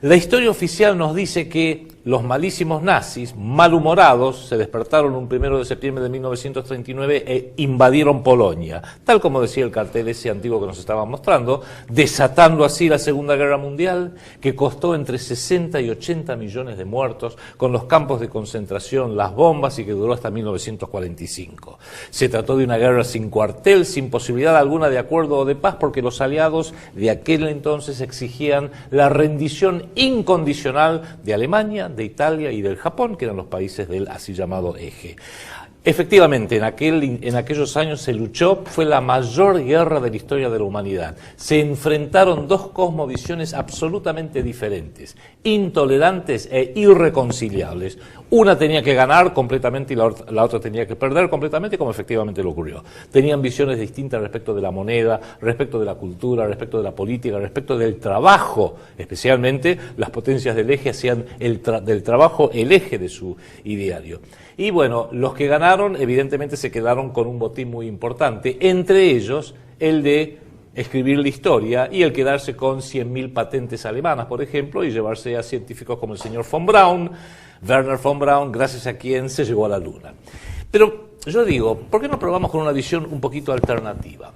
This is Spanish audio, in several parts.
La historia oficial nos dice que los malísimos nazis, malhumorados, se despertaron un 1 de septiembre de 1939 e invadieron Polonia, tal como decía el cartel ese antiguo que nos estaban mostrando, desatando así la Segunda Guerra Mundial, que costó entre 60 y 80 millones de muertos, con los campos de concentración, las bombas, y que duró hasta 1945. Se trató de una guerra sin cuartel, sin posibilidad alguna de acuerdo o de paz, porque los aliados de aquel entonces exigían la rendición incondicional de Alemania, de Italia y del Japón, que eran los países del así llamado eje. Efectivamente, en aquellos años se luchó, fue la mayor guerra de la historia de la humanidad. Se enfrentaron dos cosmovisiones absolutamente diferentes, intolerantes e irreconciliables. Una tenía que ganar completamente y la otra tenía que perder completamente, como efectivamente lo ocurrió. Tenían visiones distintas respecto de la moneda, respecto de la cultura, respecto de la política, respecto del trabajo. Especialmente las potencias del eje hacían del trabajo el eje de su ideario. Y bueno, los que ganaron evidentemente se quedaron con un botín muy importante, entre ellos el de escribir la historia y el quedarse con 100.000 patentes alemanas, por ejemplo, y llevarse a científicos como el señor von Braun, Werner von Braun, gracias a quien se llegó a la Luna. Pero yo digo, ¿por qué no probamos con una visión un poquito alternativa?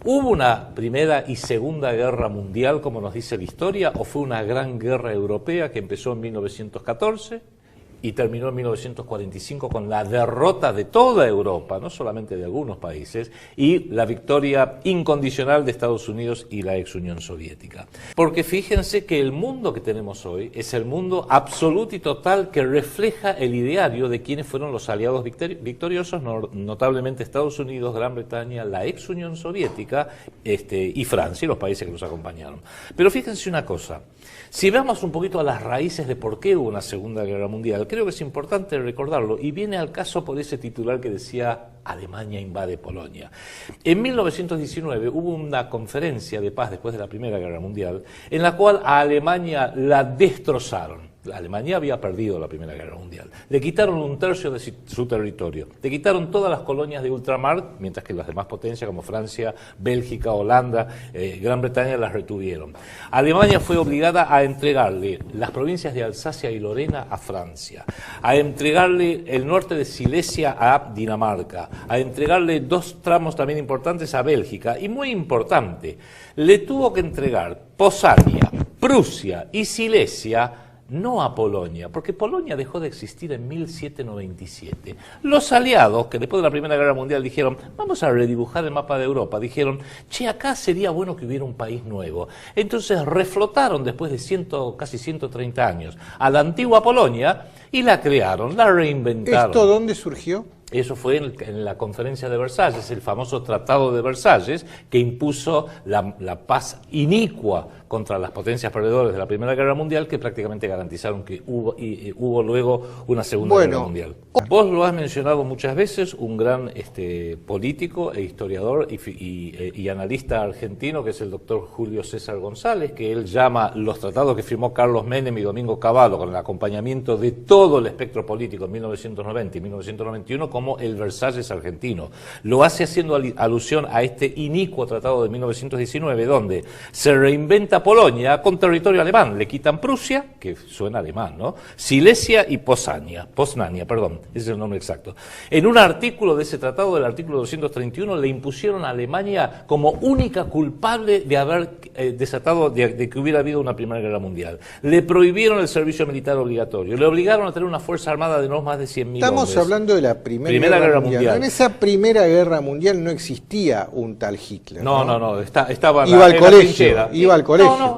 ¿Hubo una Primera y Segunda Guerra Mundial, como nos dice la historia, o fue una gran guerra europea que empezó en 1914? Y terminó en 1945 con la derrota de toda Europa, no solamente de algunos países, y la victoria incondicional de Estados Unidos y la ex Unión Soviética. Porque fíjense que el mundo que tenemos hoy es el mundo absoluto y total que refleja el ideario de quienes fueron los aliados victoriosos, notablemente Estados Unidos, Gran Bretaña, la ex Unión Soviética y Francia y los países que los acompañaron. Pero fíjense una cosa, si vamos un poquito a las raíces de por qué hubo una Segunda Guerra Mundial, creo que es importante recordarlo, y viene al caso por ese titular que decía Alemania invade Polonia. En 1919 hubo una conferencia de paz después de la Primera Guerra Mundial, en la cual a Alemania la destrozaron. La Alemania había perdido la Primera Guerra Mundial. Le quitaron 1/3 de su territorio. Le quitaron todas las colonias de ultramar, mientras que las demás potencias como Francia, Bélgica, Holanda, Gran Bretaña las retuvieron. Alemania fue obligada a entregarle las provincias de Alsacia y Lorena a Francia, a entregarle el norte de Silesia a Dinamarca, a entregarle 2 tramos también importantes a Bélgica, y muy importante, le tuvo que entregar Posania, Prusia y Silesia, no a Polonia, porque Polonia dejó de existir en 1797. Los aliados, que después de la Primera Guerra Mundial dijeron, vamos a redibujar el mapa de Europa, dijeron, che, acá sería bueno que hubiera un país nuevo. Entonces reflotaron después de casi 130 años a la antigua Polonia y la crearon, la reinventaron. ¿Esto dónde surgió? Eso fue en la conferencia de Versalles, el famoso Tratado de Versalles, que impuso la paz inicua contra las potencias perdedoras de la Primera Guerra Mundial, que prácticamente garantizaron que hubo luego una Segunda Guerra Mundial. Vos lo has mencionado muchas veces, un gran político e historiador y analista argentino, que es el doctor Julio César González, que él llama los tratados que firmó Carlos Menem y Domingo Cavallo, con el acompañamiento de todo el espectro político en 1990 y 1991, como el Versalles argentino. Lo hace haciendo alusión a este inicuo tratado de 1919, donde se reinventa Polonia con territorio alemán. Le quitan Prusia, que suena alemán, ¿no? Silesia y Poznania, ese es el nombre exacto. En un artículo de ese tratado, del artículo 231, le impusieron a Alemania como única culpable de haber desatado, de que hubiera habido una Primera Guerra Mundial. Le prohibieron el servicio militar obligatorio, le obligaron a tener una fuerza armada de no más de 100.000 hombres. Estamos hablando de la Primera Guerra Mundial. En esa Primera Guerra Mundial no existía un tal Hitler. No, estaba iba al colegio.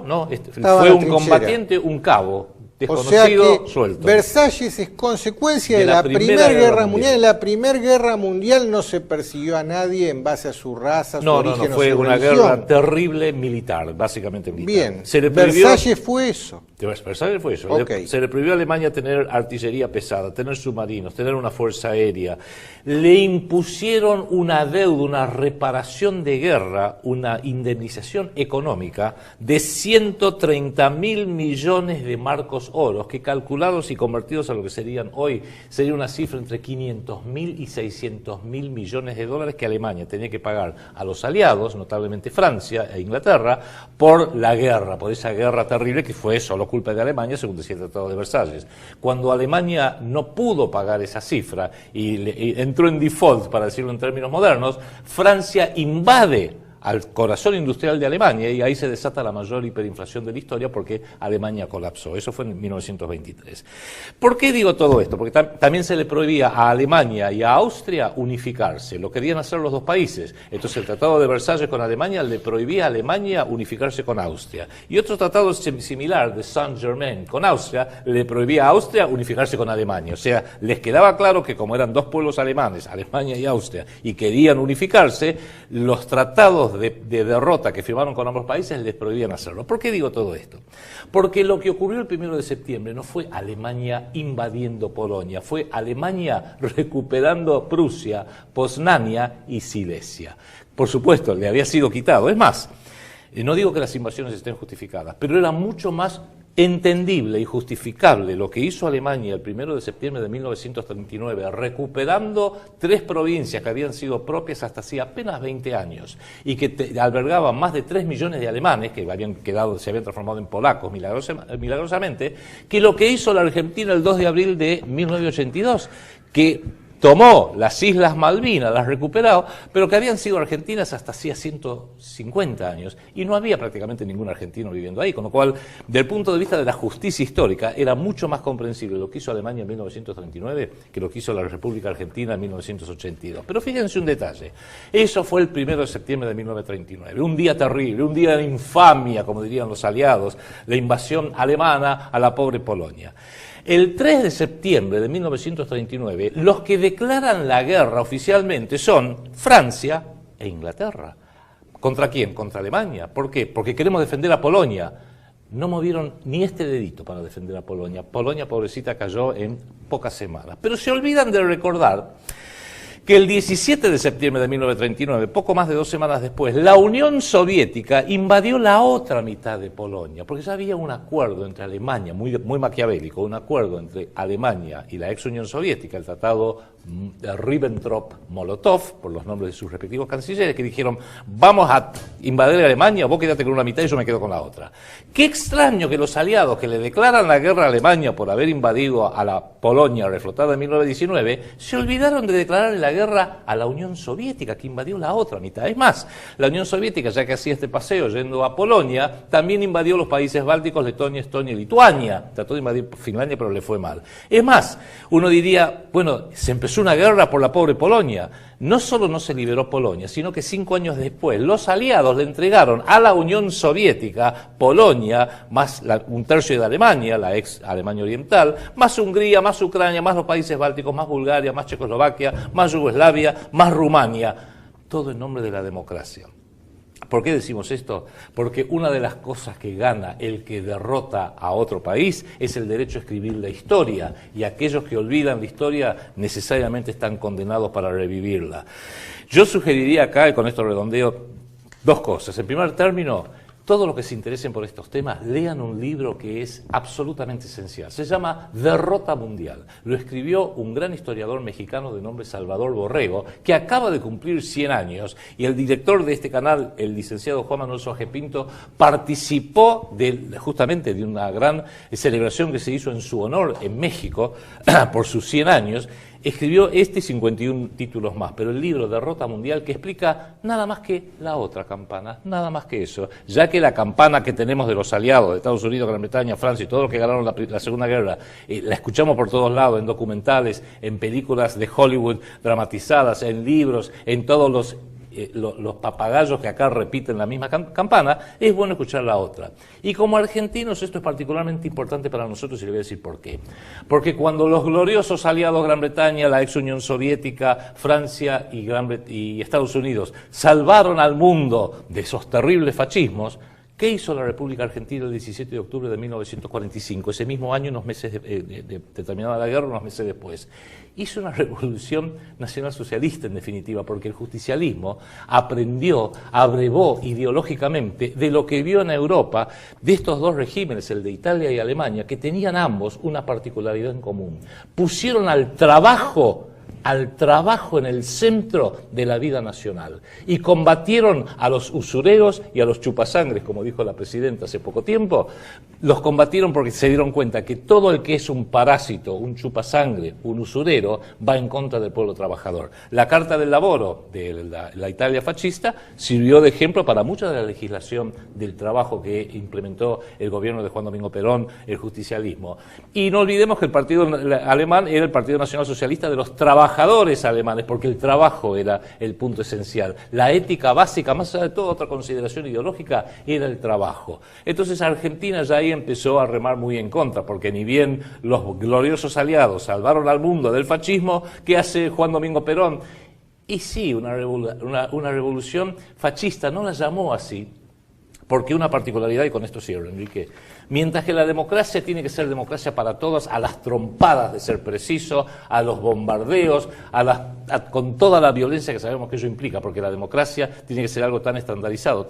No, fue un combatiente, un cabo desconocido, suelto. Versalles es consecuencia de la Primera Guerra Mundial. En la Primera Guerra Mundial no se persiguió a nadie en base a su raza, su origen o su religión. Fue una guerra terrible militar, básicamente militar. Bien, Versalles fue eso. Versalles fue eso. Okay. Se le prohibió a Alemania tener artillería pesada, tener submarinos, tener una fuerza aérea. Le impusieron una deuda, una reparación de guerra, una indemnización económica de 130.000 millones de marcos oros, que calculados y convertidos a lo que serían hoy, sería una cifra entre 500.000 y 600.000 millones de dólares que Alemania tenía que pagar a los aliados, notablemente Francia e Inglaterra, por la guerra, por esa guerra terrible que fue solo culpa de Alemania, según decía el Tratado de Versalles. Cuando Alemania no pudo pagar esa cifra y entró en default, para decirlo en términos modernos, Francia invade al corazón industrial de Alemania y ahí se desata la mayor hiperinflación de la historia porque Alemania colapsó. Eso fue en 1923. ¿Por qué digo todo esto? Porque también se le prohibía a Alemania y a Austria unificarse. Lo querían hacer los dos países. Entonces el Tratado de Versalles con Alemania le prohibía a Alemania unificarse con Austria. Y otro tratado similar de Saint-Germain con Austria le prohibía a Austria unificarse con Alemania. O sea, les quedaba claro que como eran dos pueblos alemanes, Alemania y Austria, y querían unificarse, los tratados de derrota que firmaron con ambos países les prohibían hacerlo. ¿Por qué digo todo esto? Porque lo que ocurrió el 1 de septiembre no fue Alemania invadiendo Polonia, fue Alemania recuperando Prusia, Poznania y Silesia. Por supuesto, le había sido quitado. Es más, no digo que las invasiones estén justificadas, pero era mucho más entendible y justificable lo que hizo Alemania el 1 de septiembre de 1939, recuperando 3 provincias que habían sido propias hasta hacía apenas 20 años y que albergaban más de 3 millones de alemanes que se habían transformado en polacos milagrosamente, que lo que hizo la Argentina el 2 de abril de 1982, que tomó las Islas Malvinas, las recuperó, pero que habían sido argentinas hasta hacía 150 años y no había prácticamente ningún argentino viviendo ahí, con lo cual, desde el punto de vista de la justicia histórica, era mucho más comprensible lo que hizo Alemania en 1939 que lo que hizo la República Argentina en 1982. Pero fíjense un detalle, eso fue el 1 de septiembre de 1939, un día terrible, un día de infamia, como dirían los aliados, la invasión alemana a la pobre Polonia. El 3 de septiembre de 1939, los que declaran la guerra oficialmente son Francia e Inglaterra. ¿Contra quién? Contra Alemania. ¿Por qué? Porque queremos defender a Polonia. No movieron ni este dedito para defender a Polonia. Polonia, pobrecita, cayó en pocas semanas. Pero se olvidan de recordar que el 17 de septiembre de 1939, poco más de 2 semanas después, la Unión Soviética invadió la otra mitad de Polonia, porque ya había un acuerdo entre Alemania, muy maquiavélico, un acuerdo entre Alemania y la ex Unión Soviética, el tratado de Ribbentrop-Molotov, por los nombres de sus respectivos cancilleres, que dijeron, vamos a invadir Alemania, vos quédate con una mitad y yo me quedo con la otra. Qué extraño que los aliados que le declaran la guerra a Alemania por haber invadido a la Polonia reflotada en 1919, se olvidaron de declarar la guerra a la Unión Soviética, que invadió la otra mitad. Es más, la Unión Soviética, ya que hacía este paseo yendo a Polonia, también invadió los países bálticos, Letonia, Estonia y Lituania. Trató de invadir Finlandia, pero le fue mal. Es más, uno diría, bueno, se empezó una guerra por la pobre Polonia. No solo no se liberó Polonia, sino que 5 años después los aliados le entregaron a la Unión Soviética Polonia, más un tercio de Alemania, la ex Alemania Oriental, más Hungría, más Ucrania, más los países bálticos, más Bulgaria, más Checoslovaquia, más Yugoslavia, más Rumania. Todo en nombre de la democracia. ¿Por qué decimos esto? Porque una de las cosas que gana el que derrota a otro país es el derecho a escribir la historia, y aquellos que olvidan la historia necesariamente están condenados para revivirla. Yo sugeriría acá, y con esto redondeo, 2 cosas. En primer término, todos los que se interesen por estos temas, lean un libro que es absolutamente esencial. Se llama Derrota Mundial. Lo escribió un gran historiador mexicano de nombre Salvador Borrego, que acaba de cumplir 100 años, y el director de este canal, el licenciado Juan Manuel Soaje Pinto, participó justamente de una gran celebración que se hizo en su honor en México por sus 100 años. Escribió 51 títulos más, pero el libro Derrota Mundial, que explica nada más que la otra campana, nada más que eso, ya que la campana que tenemos de los aliados de Estados Unidos, Gran Bretaña, Francia y todos los que ganaron la Segunda Guerra, la escuchamos por todos lados, en documentales, en películas de Hollywood dramatizadas, en libros, en todos los papagayos que acá repiten la misma campana, es bueno escuchar la otra. Y como argentinos esto es particularmente importante para nosotros, y le voy a decir por qué. Porque cuando los gloriosos aliados Gran Bretaña, la ex Unión Soviética, Francia y Estados Unidos salvaron al mundo de esos terribles fascismos, ¿qué hizo la República Argentina el 17 de octubre de 1945? Ese mismo año, unos meses de terminada la guerra, unos meses después. Hizo una revolución nacionalsocialista, en definitiva, porque el justicialismo abrevó ideológicamente de lo que vio en Europa de estos 2 regímenes, el de Italia y Alemania, que tenían ambos una particularidad en común. Pusieron al trabajo al trabajo en el centro de la vida nacional y combatieron a los usureros y a los chupasangres, como dijo la presidenta hace poco tiempo. Los combatieron porque se dieron cuenta que todo el que es un parásito, un chupasangre, un usurero, va en contra del pueblo trabajador. La Carta del Lavoro de la Italia fascista sirvió de ejemplo para mucha de la legislación del trabajo que implementó el gobierno de Juan Domingo Perón, el justicialismo. Y no olvidemos que el partido alemán era el Partido Nacional Socialista de los trabajadores alemanes, porque el trabajo era el punto esencial. La ética básica, más allá de toda otra consideración ideológica, era el trabajo. Entonces Argentina ya ahí empezó a remar muy en contra, porque ni bien los gloriosos aliados salvaron al mundo del fascismo, ¿qué hace Juan Domingo Perón? Y sí, una revolución fascista, no la llamó así, porque una particularidad, y con esto cierro, Enrique, mientras que la democracia tiene que ser democracia para todos, a las trompadas de ser preciso, a los bombardeos, con toda la violencia que sabemos que eso implica, porque la democracia tiene que ser algo tan estandarizado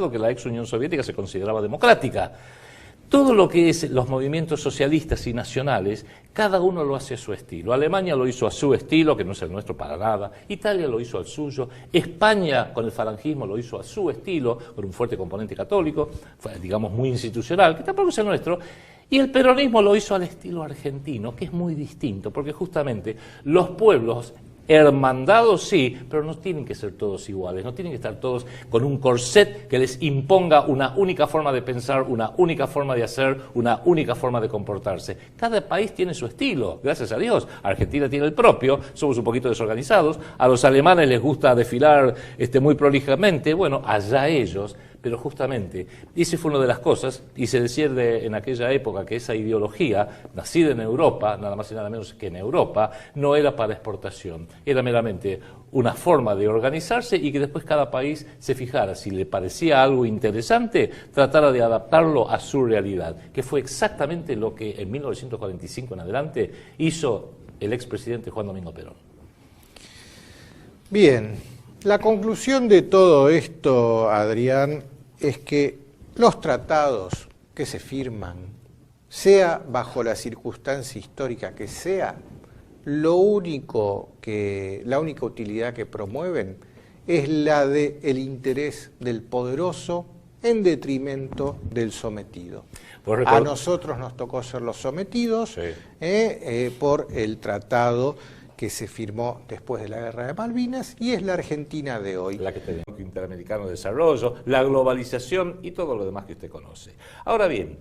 que la ex Unión Soviética se consideraba democrática. Todo lo que es los movimientos socialistas y nacionales, cada uno lo hace a su estilo. Alemania lo hizo a su estilo, que no es el nuestro para nada. Italia lo hizo al suyo. España, con el falangismo, lo hizo a su estilo, con un fuerte componente católico, digamos muy institucional, que tampoco es el nuestro. Y el peronismo lo hizo al estilo argentino, que es muy distinto, porque justamente los pueblos hermandados sí, pero no tienen que ser todos iguales, no tienen que estar todos con un corset que les imponga una única forma de pensar, una única forma de hacer, una única forma de comportarse. Cada país tiene su estilo, gracias a Dios. Argentina tiene el propio, somos un poquito desorganizados, a los alemanes les gusta desfilar muy prolijamente, bueno, allá ellos. Pero justamente, esa fue una de las cosas, y se decía en aquella época que esa ideología, nacida en Europa, nada más y nada menos que en Europa, no era para exportación, era meramente una forma de organizarse y que después cada país se fijara, si le parecía algo interesante, tratara de adaptarlo a su realidad, que fue exactamente lo que en 1945 en adelante hizo el expresidente Juan Domingo Perón. Bien, la conclusión de todo esto, Adrián, es que los tratados que se firman, sea bajo la circunstancia histórica que sea, la única utilidad que promueven es la del interés del poderoso en detrimento del sometido. A nosotros nos tocó ser los sometidos, sí, por el tratado que se firmó después de la Guerra de Malvinas, y es la Argentina de hoy. La que tenemos, Interamericano de Desarrollo, la globalización y todo lo demás que usted conoce. Ahora bien,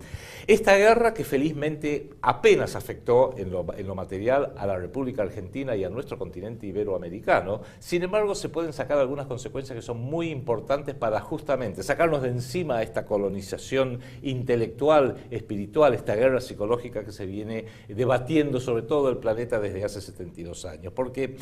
esta guerra que felizmente apenas afectó en lo material a la República Argentina y a nuestro continente iberoamericano, sin embargo se pueden sacar algunas consecuencias que son muy importantes para justamente sacarnos de encima esta colonización intelectual, espiritual, esta guerra psicológica que se viene debatiendo sobre todo el planeta desde hace 72 años. Porque,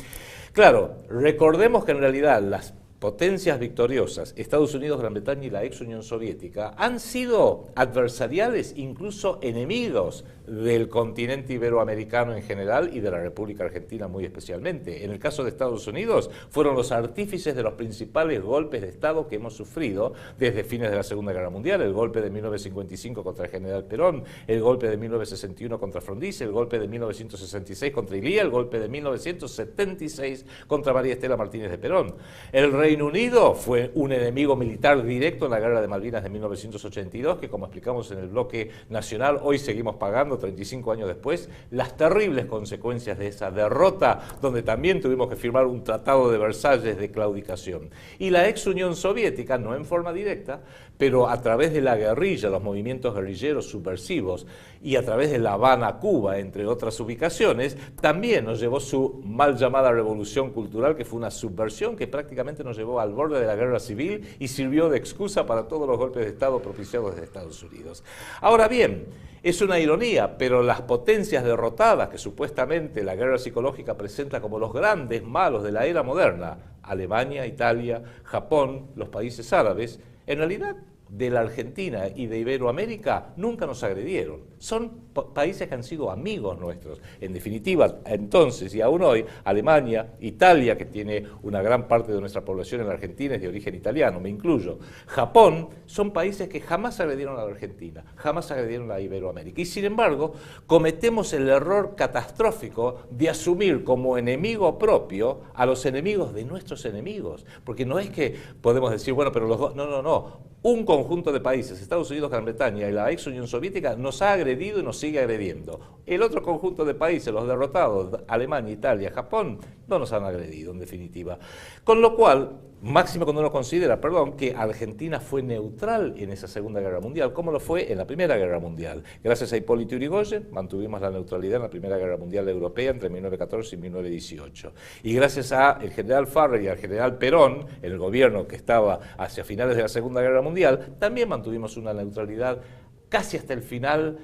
claro, recordemos que en realidad las potencias victoriosas, Estados Unidos, Gran Bretaña y la ex Unión Soviética, han sido adversariales, incluso enemigos del continente iberoamericano en general y de la República Argentina muy especialmente. En el caso de Estados Unidos, fueron los artífices de los principales golpes de Estado que hemos sufrido desde fines de la Segunda Guerra Mundial, el golpe de 1955 contra el general Perón, el golpe de 1961 contra Frondizi, el golpe de 1966 contra Ilía, el golpe de 1976 contra María Estela Martínez de Perón. El Reino Unido fue un enemigo militar directo en la Guerra de Malvinas de 1982, que como explicamos en el bloque nacional, hoy seguimos pagando, 35 años después, las terribles consecuencias de esa derrota, donde también tuvimos que firmar un tratado de Versalles de claudicación. Y la ex Unión Soviética, no en forma directa, pero a través de la guerrilla, los movimientos guerrilleros subversivos, y a través de La Habana, Cuba, entre otras ubicaciones, también nos llevó su mal llamada revolución cultural, que fue una subversión que prácticamente nos llevó al borde de la guerra civil y sirvió de excusa para todos los golpes de Estado propiciados desde Estados Unidos. Ahora bien, es una ironía, pero las potencias derrotadas que supuestamente la guerra psicológica presenta como los grandes malos de la era moderna, Alemania, Italia, Japón, los países árabes, en realidad de la Argentina y de Iberoamérica nunca nos agredieron. Son países que han sido amigos nuestros. En definitiva, entonces y aún hoy, Alemania, Italia, que tiene una gran parte de nuestra población en la Argentina es de origen italiano, me incluyo, Japón, son países que jamás agredieron a la Argentina, jamás agredieron a Iberoamérica. Y sin embargo, cometemos el error catastrófico de asumir como enemigo propio a los enemigos de nuestros enemigos. Porque no es que podemos decir, bueno, pero los dos... No. Un conjunto de países, Estados Unidos, Gran Bretaña y la ex Unión Soviética, nos ha agredido y nos sigue agrediendo. El otro conjunto de países, los derrotados, Alemania, Italia, Japón, no nos han agredido, en definitiva. Con lo cual, máximo cuando uno considera, que Argentina fue neutral en esa Segunda Guerra Mundial, como lo fue en la Primera Guerra Mundial. Gracias a Hipólito Yrigoyen mantuvimos la neutralidad en la Primera Guerra Mundial Europea entre 1914 y 1918. Y gracias al general Farrell y al general Perón, en el gobierno que estaba hacia finales de la Segunda Guerra Mundial, también mantuvimos una neutralidad casi hasta el final,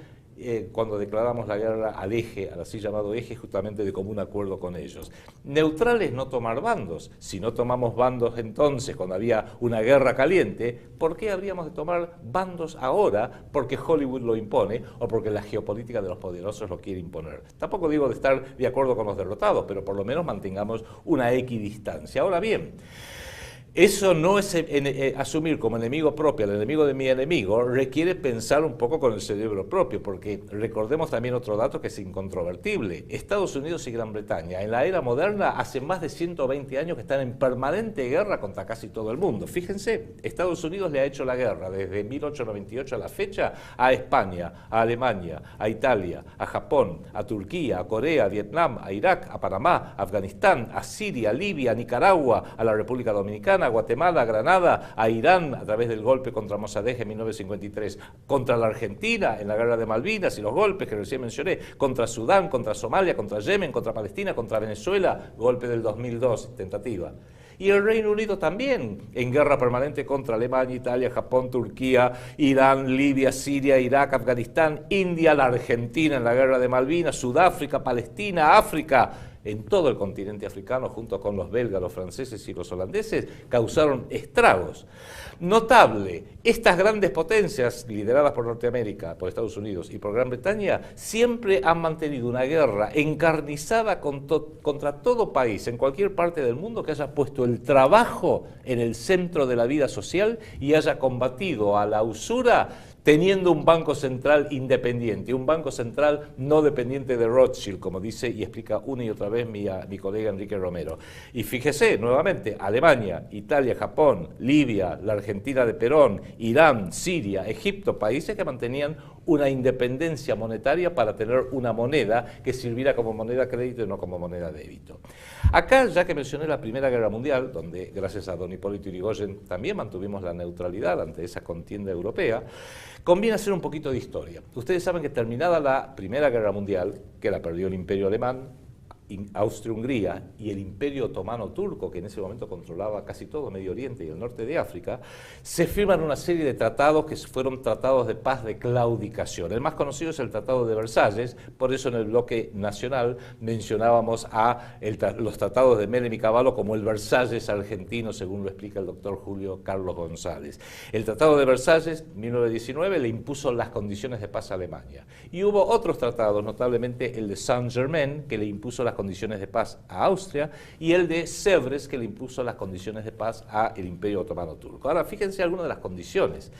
cuando declaramos la guerra al eje, al así llamado eje, justamente de común acuerdo con ellos. Neutral es no tomar bandos. Si no tomamos bandos entonces, cuando había una guerra caliente, ¿por qué habríamos de tomar bandos ahora? Porque Hollywood lo impone o porque la geopolítica de los poderosos lo quiere imponer. Tampoco digo de estar de acuerdo con los derrotados, pero por lo menos mantengamos una equidistancia. Ahora bien, eso no es asumir como enemigo propio al enemigo de mi enemigo, requiere pensar un poco con el cerebro propio, porque recordemos también otro dato que es incontrovertible. Estados Unidos y Gran Bretaña, en la era moderna, hace más de 120 años que están en permanente guerra contra casi todo el mundo. Fíjense, Estados Unidos le ha hecho la guerra desde 1898 a la fecha a España, a Alemania, a Italia, a Japón, a Turquía, a Corea, a Vietnam, a Irak, a Panamá, a Afganistán, a Siria, a Libia, a Nicaragua, a la República Dominicana, a Guatemala, a Granada, a Irán a través del golpe contra Mossadegh en 1953, contra la Argentina en la guerra de Malvinas y los golpes que recién mencioné, contra Sudán, contra Somalia, contra Yemen, contra Palestina, contra Venezuela, golpe del 2002, tentativa. Y el Reino Unido también, en guerra permanente contra Alemania, Italia, Japón, Turquía, Irán, Libia, Siria, Irak, Afganistán, India, la Argentina en la guerra de Malvinas, Sudáfrica, Palestina, África. En todo el continente africano, junto con los belgas, los franceses y los holandeses, causaron estragos. Notable, estas grandes potencias, lideradas por Norteamérica, por Estados Unidos y por Gran Bretaña, siempre han mantenido una guerra encarnizada contra todo país, en cualquier parte del mundo, que haya puesto el trabajo en el centro de la vida social y haya combatido a la usura, teniendo un banco central independiente, un banco central no dependiente de Rothschild, como dice y explica una y otra vez mi colega Enrique Romero. Y fíjese, nuevamente, Alemania, Italia, Japón, Libia, la Argentina de Perón, Irán, Siria, Egipto, países que mantenían una independencia monetaria para tener una moneda que sirviera como moneda crédito y no como moneda débito. Acá, ya que mencioné la Primera Guerra Mundial, donde gracias a don Hipólito Yrigoyen también mantuvimos la neutralidad ante esa contienda europea, conviene hacer un poquito de historia. Ustedes saben que terminada la Primera Guerra Mundial, que la perdió el Imperio Alemán, Austria-Hungría y el Imperio Otomano Turco, que en ese momento controlaba casi todo Medio Oriente y el norte de África, se firman una serie de tratados que fueron tratados de paz de claudicación. El más conocido es el Tratado de Versalles, por eso en el bloque nacional mencionábamos a los tratados de Menem y Cavallo como el Versalles argentino, según lo explica el doctor Julio Carlos González. El Tratado de Versalles, 1919, le impuso las condiciones de paz a Alemania. Y hubo otros tratados, notablemente el de Saint-Germain, que le impuso las condiciones de paz a Austria, y el de Sèvres, que le impuso las condiciones de paz al Imperio Otomano Turco. Ahora, fíjense algunas de las condiciones.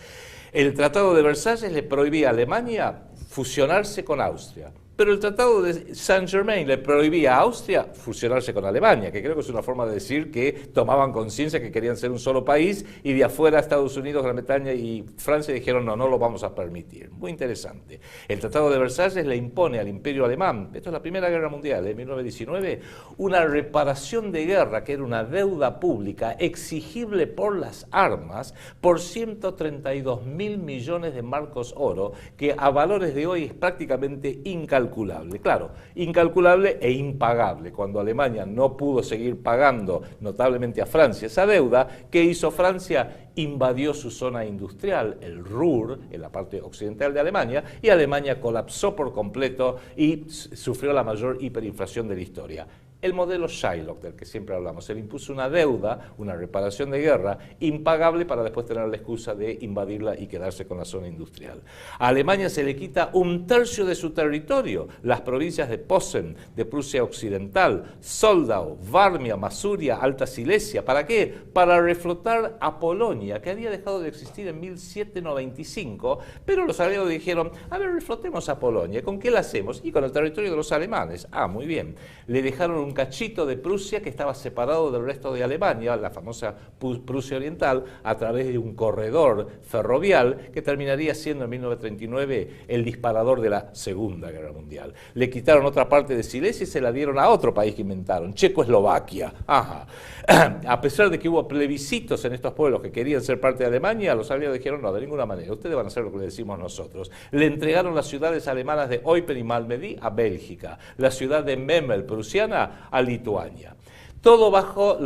El Tratado de Versalles le prohibía a Alemania fusionarse con Austria, pero el Tratado de Saint-Germain le prohibía a Austria fusionarse con Alemania, que creo que es una forma de decir que tomaban conciencia que querían ser un solo país, y de afuera Estados Unidos, Gran Bretaña y Francia dijeron no lo vamos a permitir. Muy interesante. El Tratado de Versalles le impone al Imperio Alemán, esto es la Primera Guerra Mundial, en 1919, una reparación de guerra, que era una deuda pública exigible por las armas, por 132.000 millones de marcos oro, que a valores de hoy es prácticamente incalculable. Claro, incalculable e impagable. Cuando Alemania no pudo seguir pagando notablemente a Francia esa deuda, ¿qué hizo Francia? Invadió su zona industrial, el Ruhr, en la parte occidental de Alemania, y Alemania colapsó por completo y sufrió la mayor hiperinflación de la historia. El modelo Shylock, del que siempre hablamos. Se le impuso una deuda, una reparación de guerra, impagable para después tener la excusa de invadirla y quedarse con la zona industrial. A Alemania se le quita 1/3 de su territorio, las provincias de Posen, de Prusia Occidental, Soldau, Varmia, Masuria, Alta Silesia. ¿Para qué? Para reflotar a Polonia, que había dejado de existir en 1795, pero los aliados dijeron, a ver, reflotemos a Polonia. ¿Con qué la hacemos? Y con el territorio de los alemanes. Ah, muy bien. Le dejaron un cachito de Prusia que estaba separado del resto de Alemania, la famosa Prusia Oriental, a través de un corredor ferrovial que terminaría siendo en 1939 el disparador de la Segunda Guerra Mundial. Le quitaron otra parte de Silesia y se la dieron a otro país que inventaron, Checoslovaquia. Ajá. A pesar de que hubo plebiscitos en estos pueblos que querían ser parte de Alemania, los aliados dijeron, no, de ninguna manera, ustedes van a hacer lo que le decimos nosotros. Le entregaron las ciudades alemanas de Eupen y Malmedy a Bélgica, la ciudad de Memel, prusiana, a Lituania. Todo bajo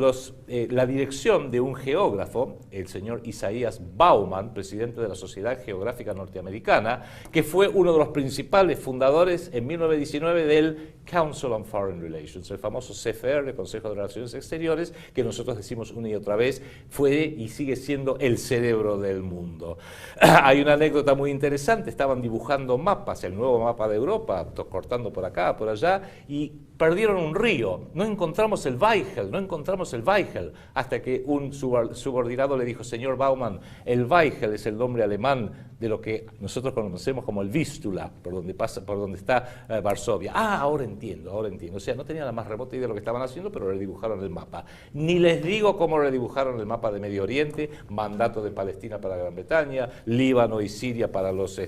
la dirección de un geógrafo, el señor Isaías Bauman, presidente de la Sociedad Geográfica Norteamericana, que fue uno de los principales fundadores en 1919 del Council on Foreign Relations, el famoso CFR, Consejo de Relaciones Exteriores, que nosotros decimos una y otra vez, fue y sigue siendo el cerebro del mundo. Hay una anécdota muy interesante, estaban dibujando mapas, el nuevo mapa de Europa, cortando por acá, por allá, y perdieron un río, no encontramos el Weigel, hasta que un subordinado le dijo, señor Bauman, el Weigel es el nombre alemán de lo que nosotros conocemos como el Vístula, por donde está Varsovia. Ah, ahora entiendo. O sea, no tenía la más remota idea de lo que estaban haciendo, pero redibujaron el mapa. Ni les digo cómo redibujaron el mapa de Medio Oriente, mandato de Palestina para Gran Bretaña, Líbano y Siria para los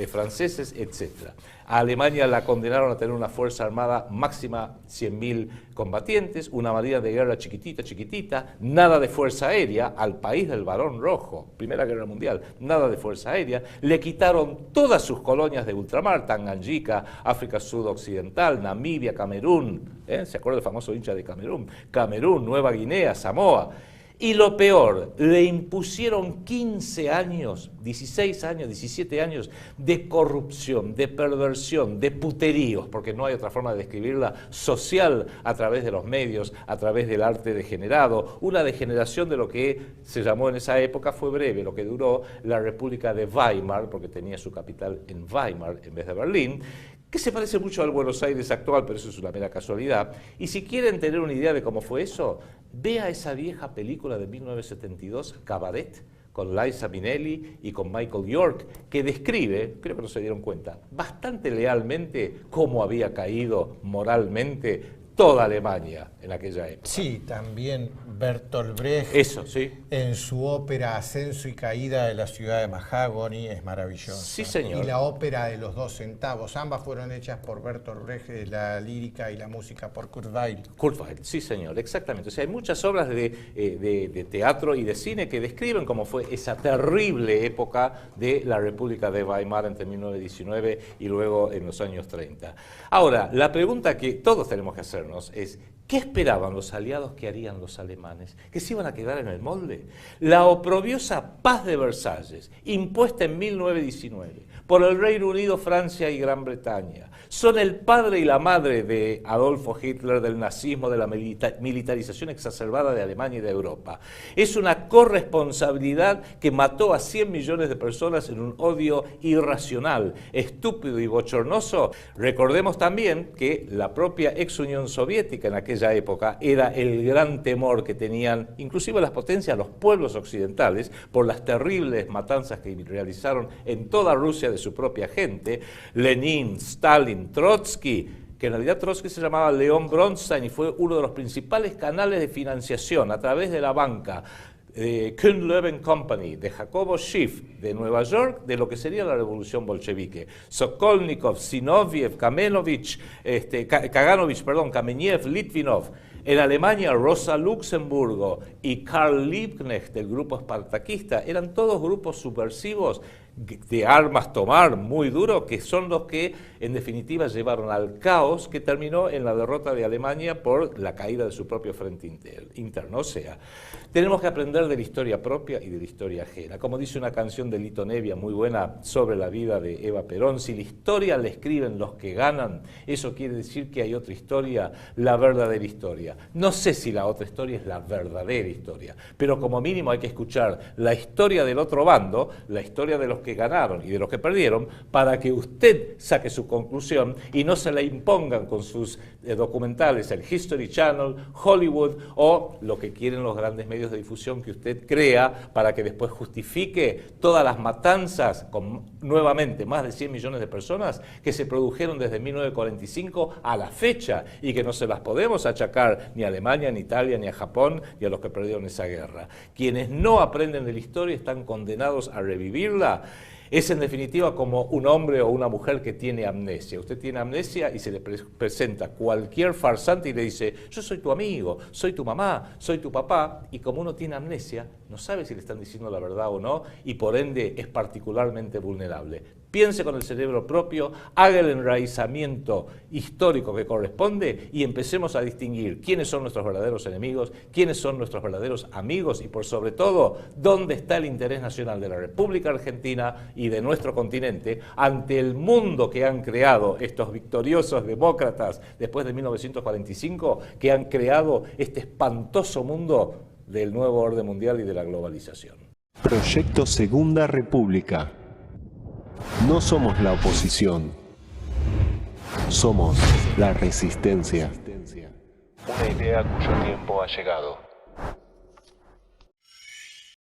franceses, etc. A Alemania la condenaron a tener una fuerza armada máxima 100.000 combatientes, una marina de guerra chiquitita, nada de fuerza aérea, al país del Barón Rojo, Primera Guerra Mundial, nada de fuerza aérea, le quitaron todas sus colonias de ultramar, Tanganjika, África Sudoccidental, Namibia, Camerún, ¿se acuerda del famoso hincha de Camerún? Camerún, Nueva Guinea, Samoa. Y lo peor, le impusieron 15 años, 16 años, 17 años de corrupción, de perversión, de puteríos, porque no hay otra forma de describirla, social a través de los medios, a través del arte degenerado, una degeneración de lo que se llamó en esa época, fue breve, lo que duró la República de Weimar, porque tenía su capital en Weimar en vez de Berlín, que se parece mucho al Buenos Aires actual, pero eso es una mera casualidad. Y si quieren tener una idea de cómo fue eso, vea esa vieja película de 1972, Cabaret, con Liza Minnelli y con Michael York, que describe, creo que no se dieron cuenta, bastante lealmente cómo había caído moralmente toda Alemania en aquella época. Sí, también Bertolt Brecht, eso, sí, en su ópera Ascenso y Caída de la ciudad de Mahagoni, es maravillosa. Sí, señor. Y la ópera de los 2 centavos, ambas fueron hechas por Bertolt Brecht, la lírica y la música por Kurt Weill. Kurt Weill, sí señor, exactamente. O sea, hay muchas obras de teatro y de cine que describen cómo fue esa terrible época de la República de Weimar entre 1919 y luego en los años 30. Ahora, la pregunta que todos tenemos que hacer es, ¿qué esperaban los aliados que harían los alemanes? ¿Que se iban a quedar en el molde? La oprobiosa Paz de Versalles, impuesta en 1919 por el Reino Unido, Francia y Gran Bretaña, son el padre y la madre de Adolfo Hitler, del nazismo, de la militarización exacerbada de Alemania y de Europa. Es una corresponsabilidad que mató a 100 millones de personas en un odio irracional, estúpido y bochornoso. Recordemos también que la propia ex Unión Soviética en aquella época era el gran temor que tenían, inclusive las potencias, los pueblos occidentales, por las terribles matanzas que realizaron en toda Rusia de su propia gente. Lenin, Stalin, Trotsky, que en realidad Trotsky se llamaba León Bronstein y fue uno de los principales canales de financiación a través de la banca Kuhn-Leuben Company, de Jacobo Schiff, de Nueva York, de lo que sería la revolución bolchevique. Sokolnikov, Zinoviev, Kameniev, Litvinov, En Alemania, Rosa Luxemburgo y Karl Liebknecht del grupo espartaquista eran todos grupos subversivos de armas tomar muy duro, que son los que en definitiva llevaron al caos que terminó en la derrota de Alemania por la caída de su propio frente interno. O sea, tenemos que aprender de la historia propia y de la historia ajena. Como dice una canción de Lito Nebbia muy buena sobre la vida de Eva Perón, si la historia la escriben los que ganan, eso quiere decir que hay otra historia, la verdadera historia. No sé si la otra historia es la verdadera historia, pero como mínimo hay que escuchar la historia del otro bando, la historia de los que ganaron y de los que perdieron, para que usted saque su conclusión y no se la impongan con sus documentales, el History Channel, Hollywood o lo que quieren los grandes medios de difusión que usted crea para que después justifique todas las matanzas con nuevamente más de 100 millones de personas que se produjeron desde 1945 a la fecha y que no se las podemos achacar ni a Alemania, ni a Italia, ni a Japón, ni a los que perdieron esa guerra. Quienes no aprenden de la historia están condenados a revivirla. Es en definitiva como un hombre o una mujer que tiene amnesia. Usted tiene amnesia y se le presenta cualquier farsante y le dice, yo soy tu amigo, soy tu mamá, soy tu papá, y como uno tiene amnesia, no sabe si le están diciendo la verdad o no, y por ende es particularmente vulnerable. Piense con el cerebro propio, haga el enraizamiento histórico que corresponde y empecemos a distinguir quiénes son nuestros verdaderos enemigos, quiénes son nuestros verdaderos amigos y por sobre todo, dónde está el interés nacional de la República Argentina y de nuestro continente ante el mundo que han creado estos victoriosos demócratas después de 1945, que han creado este espantoso mundo del nuevo orden mundial y de la globalización. Proyecto Segunda República. No somos la oposición, somos la resistencia. Una idea cuyo tiempo ha llegado.